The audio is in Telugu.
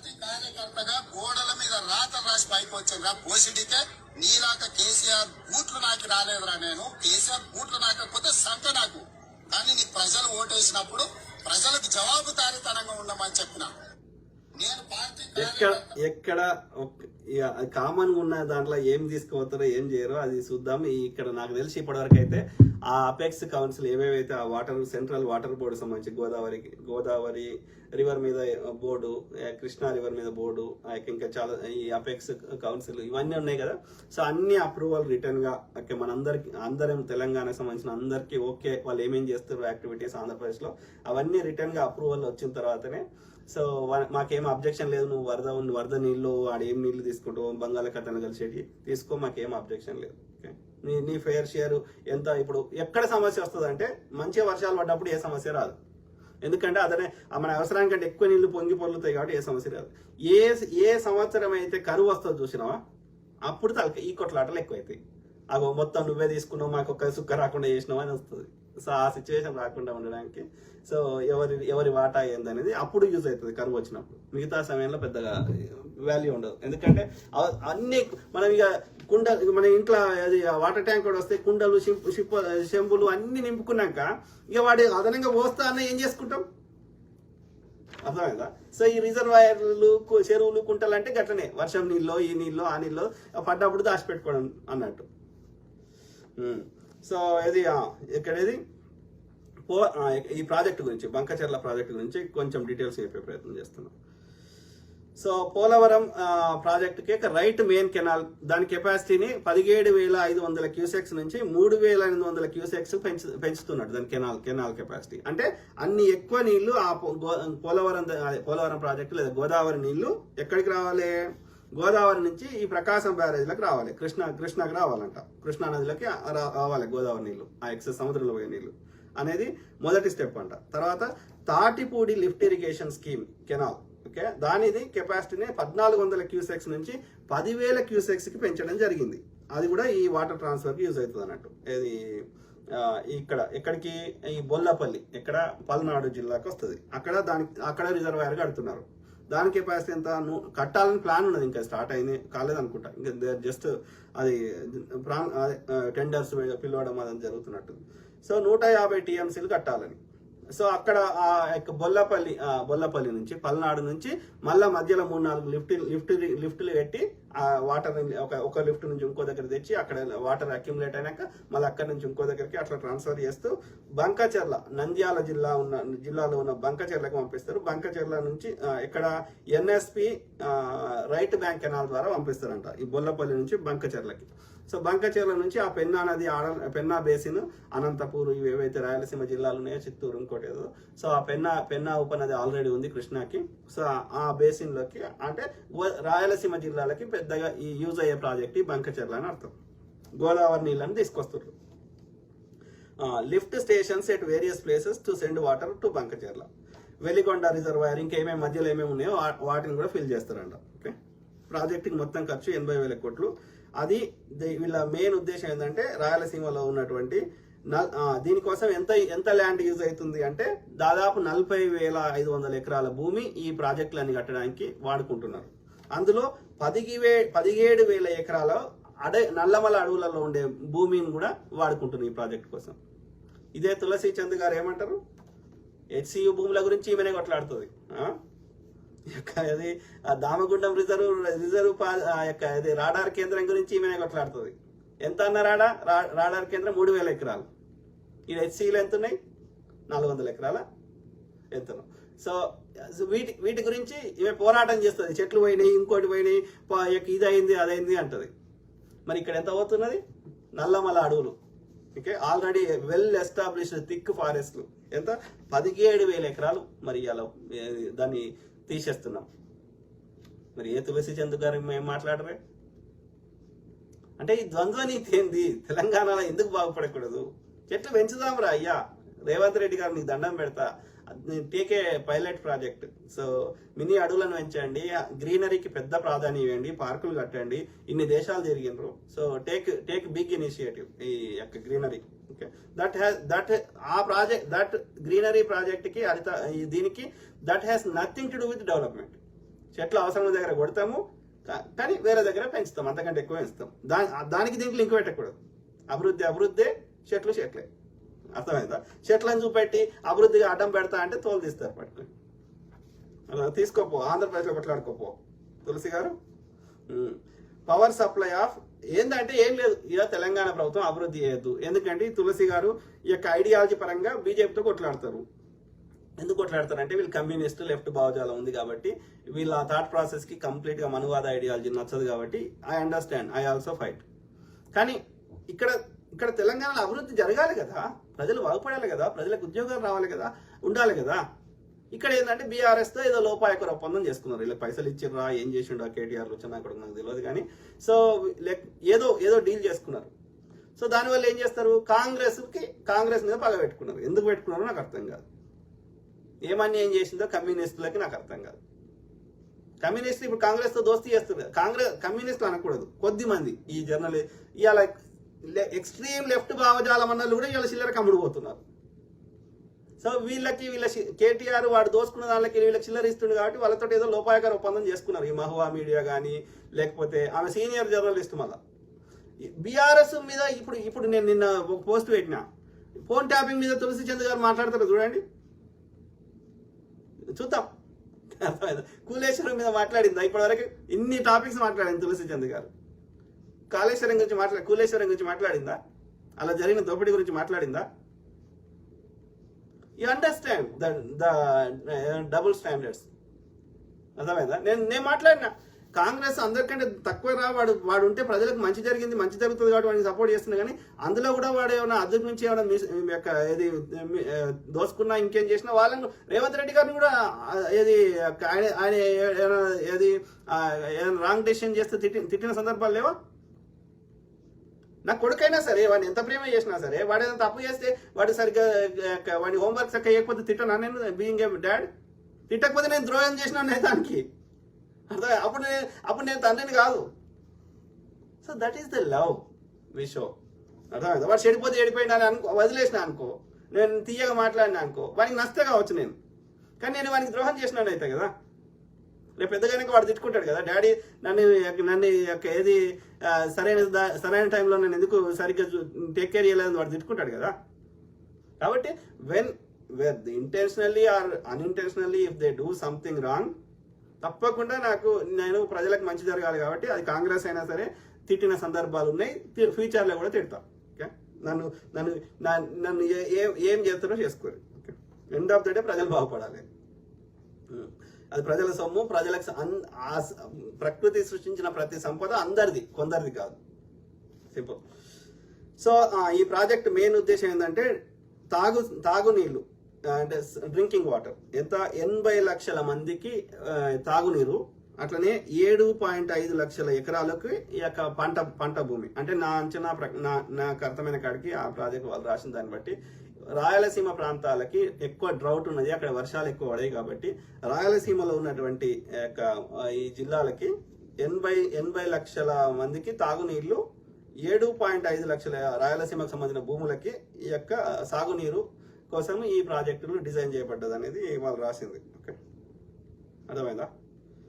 పార్టీ కార్యకర్తగా గోడల మీద రాత రాసి పైకి వచ్చిందిరా పోసిడితే నీలాక కేసీఆర్ బూట్లు నాకు రాలేదురా. నేను కేసీఆర్ బూట్లు నాకపోతే సంత నాకు. కానీ నీ ప్రజలు ఓటేసినప్పుడు ప్రజలకు జవాబుదారీతనంగా ఉండమని చెప్పిన. నేను పార్టీ ఎక్కడ కామన్ ఉన్న దాంట్లో ఏం తీసుకుపోతారో ఏం చేయరో అది చూద్దాం. ఇక్కడ నాకు తెలిసి ఇప్పటివరకు అయితే ఆ అపెక్స్ కౌన్సిల్ ఏవేవైతే ఆ వాటర్ సెంట్రల్ వాటర్ బోర్డు సంబంధించి గోదావరి రివర్ మీద బోర్డు, కృష్ణా రివర్ మీద బోర్డు, ఇంకా చాలా ఈ అపెక్స్ కౌన్సిల్ ఇవన్నీ ఉన్నాయి కదా. సో అన్ని అప్రూవల్ రిటర్న్ గా అందరం తెలంగాణకు సంబంధించిన అందరికీ ఓకే, వాళ్ళు ఏమేం చేస్తారు యాక్టివిటీస్ ఆంధ్రప్రదేశ్ లో అవన్నీ రిటర్న్ గా అప్రూవల్ వచ్చిన తర్వాతనే సో మాకేం అబ్జెక్షన్ లేదు, నువ్వు వరద నీళ్ళు ఆడేం నీళ్లు తీసుకుంటావు బంగాళాఖాతాన్ని కలిసేటి తీసుకో, మాకేం అబ్జెక్షన్ లేదు. నీ ఫెయిర్ షేర్ ఎంత. ఇప్పుడు ఎక్కడ సమస్య వస్తుంది అంటే మంచిగా వర్షాలు పడ్డప్పుడు ఏ సమస్య రాదు, ఎందుకంటే అతనే మన అవసరానికంటే ఎక్కువ నీళ్లు పొంగి పొర్లుతాయి కాబట్టి ఏ సమస్య రాదు. ఏ సంవత్సరం అయితే కరువు వస్తుందో చూసినావా అప్పుడు ఈ కొట్లాటలు ఎక్కువైతాయి. అగో మొత్తం నువ్వే తీసుకున్నావు మాకు ఒక సుక్క రాకుండా చేసినావు అని వస్తుంది. సో ఆ సిచ్యువేషన్ రాకుండా ఉండడానికి సో ఎవరి వాటా ఏందనేది అప్పుడు యూజ్ అవుతుంది కరువు వచ్చినప్పుడు. మిగతా సమయంలో పెద్దగా వాల్యూ ఉండదు, ఎందుకంటే అన్ని మనం ఇక మన ఇంట్లో అది వాటర్ ట్యాంక్ కూడా వస్తే కుండలు చెంబులు అన్ని నింపుకున్నాక ఇక వాడి అదనంగా పోస్తా అన్న ఏం చేసుకుంటాం అర్థమైందా. సో ఈ రిజర్వాయర్లు చెరువులు కుంటలు అంటే గట్లనే వర్షం నీళ్ళు ఈ నీళ్ళు ఆ నీళ్ళు పడ్డప్పుడు దాచిపెట్టుకోవడం అన్నట్టు. సో ఇది ఇక్కడేది ఈ ప్రాజెక్ట్ గురించి బంకచెర్ల ప్రాజెక్ట్ గురించి కొంచెం డీటెయిల్స్ చెప్పే ప్రయత్నం చేస్తున్నాం. సో పోలవరం ప్రాజెక్టుకి రైట్ మెయిన్ కెనాల్ దాని కెపాసిటీని 17,500 క్యూసెక్స్ నుంచి 3,800 క్యూసెక్స్ పెంచుతున్నాడు దాని కెనాల్ కెపాసిటీ. అంటే అన్ని ఎక్కువ నీళ్లు ఆ పోలవరం ప్రాజెక్టు లేదా గోదావరి నీళ్లు ఎక్కడికి రావాలి, గోదావరి నుంచి ఈ ప్రకాశం బ్యారేజ్లకు రావాలి, కృష్ణాకి రావాలంట, కృష్ణా నదిలోకి రావాలి గోదావరి నీళ్లు, ఆ ఎక్సెస్ సముద్రంలో పోయే నీళ్లు అనేది మొదటి స్టెప్ అంట. తర్వాత Tatipudi lift irrigation scheme canal, okay, దానిది కెపాసిటీని 1,400 క్యూసెక్స్ నుంచి 10,000 క్యూసెక్స్ కి పెంచడం జరిగింది. అది కూడా ఈ వాటర్ ట్రాన్స్ఫర్ కి యూజ్ అవుతుంది అన్నట్టు. ఇది ఎక్కడికి ఈ బొల్లపల్లి ఎక్కడ పల్నాడు జిల్లాకి వస్తుంది, అక్కడ రిజర్వాయర్ కడుతున్నారు. దాని కెపాసిటీ ఎంత కట్టాలని ప్లాన్ ఉన్నది, ఇంకా స్టార్ట్ అయింది కాలేదు అనుకుంటా, ఇంకా జస్ట్ అది టెండర్స్ పిలవడం అదని జరుగుతున్నట్టు. సో 150 టీఎంసీలు కట్టాలని. సో అక్కడ బొల్లపల్లి నుంచి పల్నాడు నుంచి మళ్ళా మధ్యలో 3-4 లిఫ్టులు పెట్టి ఆ వాటర్ ఒక లిఫ్ట్ నుంచి ఇంకో దగ్గర తెచ్చి అక్కడ వాటర్ అక్యుములేట్ అయినాక మళ్ళీ అక్కడ నుంచి ఇంకో దగ్గరికి అట్లా ట్రాన్స్ఫర్ చేస్తూ బంకచెర్ల నంద్యాల జిల్లాలో ఉన్న బంకచెర్లకు పంపిస్తారు. బంకచెర్ల నుంచి ఇక్కడ ఎన్ఎస్పి రైట్ బ్యాంక్ కెనాల్ ద్వారా పంపిస్తారంట ఈ బొల్లపల్లి నుంచి బంకచెర్లకి. సో బంకచెర్ల నుంచి ఆ పెన్నా నది పెన్నా బేసిన్, అనంతపూర్ ఇవి ఏవైతే రాయలసీమ జిల్లాలు ఉన్నాయో, చిత్తూరు ఇంకోటి ఏదో, సో ఆ పెన్నా ఉపనది ఆల్రెడీ ఉంది కృష్ణాకి. సో ఆ బేసిన్ లోకి అంటే రాయలసీమ జిల్లాలకి పెద్దగా ఈ యూజ్ అయ్యే ప్రాజెక్ట్ ఈ బంకచెర్ల అని అర్థం. గోదావరి నీళ్ళని తీసుకొస్తారు. Lift stations at various places to send water to Bankacherla. Veligonda reservoir ఇంకా మధ్యలో ఏమేమి ఉన్నాయో వాటిని కూడా ఫిల్ చేస్తారంట. ఓకే, ప్రాజెక్టుకి మొత్తం ఖర్చు 80,000 కోట్లు. అది వీళ్ళ మెయిన్ ఉద్దేశం ఏంటంటే రాయలసీమలో ఉన్నటువంటి దీనికోసం ఎంత ల్యాండ్ యూజ్ అవుతుంది అంటే దాదాపు 40,500 ఎకరాల భూమి ఈ ప్రాజెక్టులన్నీ కట్టడానికి వాడుకుంటున్నారు. అందులో 17,000 ఎకరాల నల్లమల అడవులలో ఉండే భూమిని కూడా వాడుకుంటున్నారు ఈ ప్రాజెక్ట్ కోసం. ఇదే తులసి చంద్ గారు ఏమంటారు, హెచ్సియు భూముల గురించి ఈమెనే కొట్లాడుతుంది. అది దామగుండం రిజర్వ్ రాడార్ కేంద్రం గురించి ఈమెనే కొట్లాడుతుంది. ఎంత అన్న రాడార్ కేంద్రం 3,000 ఎకరాలు. ఈ హెచ్సిలు ఎంత ఉన్నాయి, 400 ఎకరాల ఎత్తును. సో వీటి గురించి ఈమె పోరాటం చేస్తుంది. చెట్లు పోయినాయి, ఇంకోటి పోయినాయి, ఇది అయింది అదైంది అంటది. మరి ఇక్కడ ఎంత పోతున్నది, నల్లమల అడవులు, okay, already well established thick ఫారెస్ట్లు ఎంత 17,000 ఎకరాలు. మరి అలా దాన్ని తీసేస్తున్నాం. మరి ఏ తులసి చంద్ గారు మేము మాట్లాడరే అంటే ఈ ద్వంద్వ నీతి ఏంది, తెలంగాణలో ఎందుకు బాగుపడకూడదు? చెట్లు పెంచుదాంరా అయ్యా, రేవంత్ రెడ్డి గారు నీకు దండం పెడతా, టేకే పైలట్ ప్రాజెక్ట్. సో మినీ అడవులను పెంచండి, గ్రీనరీకి పెద్ద ప్రాధాన్యం ఇవ్వండి, పార్కులు కట్టండి, ఇన్ని దేశాలు తిరిగినరు. సో టేక్ బిగ్ ఇనిషియేటివ్ ఈ యొక్క greenery. Okay, that greenery project కి దీనికి that has nothing to do with development. చెట్లు అవసరం దగ్గర కొడతాము, కానీ వేరే దగ్గర పెంచుతాం, అంతకంటే ఎక్కువ పెంచుతాం. దానికి దీనికి లింక్ పెట్టకూడదు. అభివృద్ధి చెట్లే. అర్థమైందా? చెట్లను చూపెట్టి అభివృద్ధిగా అడ్డం పెడతా అంటే తోలు తీస్తారు పట్టుకొని. అలా తీసుకోపో, ఆంధ్రప్రదేశ్లో కొట్లాడుకోపో తులసి గారు. పవర్ సప్లై ఆఫ్ ఏంటంటే ఏం లేదు, ఇక తెలంగాణ ప్రభుత్వం అభివృద్ధి చేయొద్దు. ఎందుకంటే తులసి గారు ఈ యొక్క ఐడియాలజీ పరంగా బీజేపీతో కొట్లాడతారు. ఎందుకు కొట్లాడతారంటే వీళ్ళు కమ్యూనిస్ట్ లెఫ్ట్ భావజాలం ఉంది కాబట్టి, వీళ్ళ థాట్ ప్రాసెస్ కి కంప్లీట్ గా మనువాద ఐడియాలజీ నచ్చదు కాబట్టి I understand, I also fight. కానీ ఇక్కడ తెలంగాణలో అభివృద్ధి జరగాలి కదా, ప్రజలు బాగుపడాలి కదా, ప్రజలకు ఉద్యోగాలు రావాలి కదా, ఉండాలి కదా. ఇక్కడ ఏంటంటే బీఆర్ఎస్ తో ఏదో లోపాయకర ఒప్పందం చేసుకున్నారు. వీళ్ళకి పైసలు ఇచ్చిర్రా, ఏం చేసిండు కేటీఆర్ వచ్చిన కూడా నాకు తెలియదు కానీ, సో ఏదో డీల్ చేసుకున్నారు. సో దానివల్ల ఏం చేస్తారు, కాంగ్రెస్ మీద పగ పెట్టుకున్నారు. ఎందుకు పెట్టుకున్నారో నాకు అర్థం కాదు. ఏమని ఏం చేసిందో కమ్యూనిస్టులకి నాకు అర్థం కాదు. కమ్యూనిస్టులు ఇప్పుడు కాంగ్రెస్ తో దోస్తీ చేస్తారు. కమ్యూనిస్టులు అనకూడదు, కొద్ది మంది ఈ ఇవాళ ఎక్స్ట్రీమ్ లెఫ్ట్ భావజాలం అన్నలు కూడా వీళ్ళ చిల్లర కమ్ముడు పోతున్నారు. సో వీళ్ళ కేటీఆర్ వాడు దోసుకున్న దానికి వీళ్ళకి చిల్లర ఇస్తుంది కాబట్టి వాళ్ళతో ఏదో లోపాయకర ఒప్పందం చేసుకున్నారు. ఈ మహువా మీడియా కానీ, లేకపోతే ఆమె సీనియర్ జర్నలిస్ట్. మళ్ళా బీఆర్ఎస్ మీద ఇప్పుడు నేను నిన్న ఒక పోస్ట్ పెట్టిన, ఫోన్ ట్యాపింగ్ మీద తులసి చంద్ గారు మాట్లాడతారు చూడండి, చూద్దాం. కూలేశ్వరం మీద మాట్లాడిందా? ఇప్పటివరకు ఇన్ని టాపిక్స్ మాట్లాడింది తులసి చంద్ గారు. కాళేశ్వరం గురించి కూలేశ్వరం గురించి మాట్లాడిందా? అలా జరిగిన దోపిడీ గురించి మాట్లాడిందా? You understand the double standards. అర్థమైందా? నేను మాట్లాడినా, కాంగ్రెస్ అందరికంటే తక్కువ రా, వాడు ఉంటే ప్రజలకు మంచి జరుగుతుంది కాబట్టి వాడిని సపోర్ట్ చేస్తున్నా. కానీ అందులో కూడా వాడు ఏమైనా అద్దెకు నుంచి ఏమైనా ఏది దోసుకున్నా, ఇంకేం చేసినా వాళ్ళని రేవంత్ రెడ్డి గారిని కూడా ఏది ఆయన ఏది రాంగ్ డెసిషన్ చేస్తే తిట్టిన సందర్భాలు లేవా? నా కొడుకైనా సరే, వాడిని ఎంత ప్రేమ చేసినా సరే, వాడు ఏదైనా తప్పు చేస్తే వాడు సరిగ్గా వాడి హోంవర్క్ సరిగ్గా చేయకపోతే తిట్టనా నేను? బీయింగ్ ఏ డాడ్, తిట్టకపోతే నేను ద్రోహం చేసినా దానికి అప్పుడు నేను తండ్రిని కాదు. So that is the love we show. అర్థమైందా? వాడు చెడిపోయినా అనుకో, వదిలేసిన అనుకో, నేను తీయగా మాట్లాడినా అనుకో, వాడికి నష్టే కావచ్చు నేను, కానీ నేను వాడికి ద్రోహం చేసినాను అయితే కదా. రేపు పెద్దగానే వాడు తిట్టుకుంటాడు కదా, డాడీ నన్ను ఏది సరైన టైంలో నేను ఎందుకు సరిగ్గా టేక్ కేర్ చేయలేదని వాడు తిట్టుకుంటాడు కదా. కాబట్టి intentionally or unintentionally if they do something wrong, తప్పకుండా నేను ప్రజలకు మంచి జరగాలి కాబట్టి అది కాంగ్రెస్ అయినా సరే తిట్టిన సందర్భాలు ఉన్నాయి, ఫ్యూచర్లో కూడా తిడతా. ఓకే, నన్ను ఏం చేస్తారో చేసుకోరు. Okay, end of the day ప్రజలు బాగుపడాలి. అది ప్రజల సొమ్ము, ప్రజలకు ప్రకృతి సృష్టించిన ప్రతి సంపద అందరిది, కొందరిది కాదు. సింపుల్. సో ఈ ప్రాజెక్ట్ మెయిన్ ఉద్దేశం ఏంటంటే తాగునీళ్ళు అంటే డ్రింకింగ్ వాటర్, ఎంత 80 లక్షల మందికి తాగునీరు, అట్లనే 7.5 లక్షల ఎకరాలకు ఈ యొక్క పంట భూమి. అంటే నా అంచనా నాకు అర్థమైన కాడికి ఆ ప్రాజెక్ట్ వాళ్ళు రాసిన దాన్ని బట్టి రాయలసీమ ప్రాంతాలకి ఎక్కువ డ్రౌట్ ఉన్నది, అక్కడ వర్షాలు ఎక్కువ పడాయి కాబట్టి రాయలసీమలో ఉన్నటువంటి ఈ జిల్లాలకి 80 లక్షల మందికి తాగునీళ్లు, 7.5 లక్షల రాయలసీమకు సంబంధించిన భూములకి ఈ యొక్క సాగునీరు కోసం ఈ ప్రాజెక్టులు డిజైన్ చేయబడ్డది అనేది వాళ్ళు రాసింది. ఓకే, అర్థమైందా?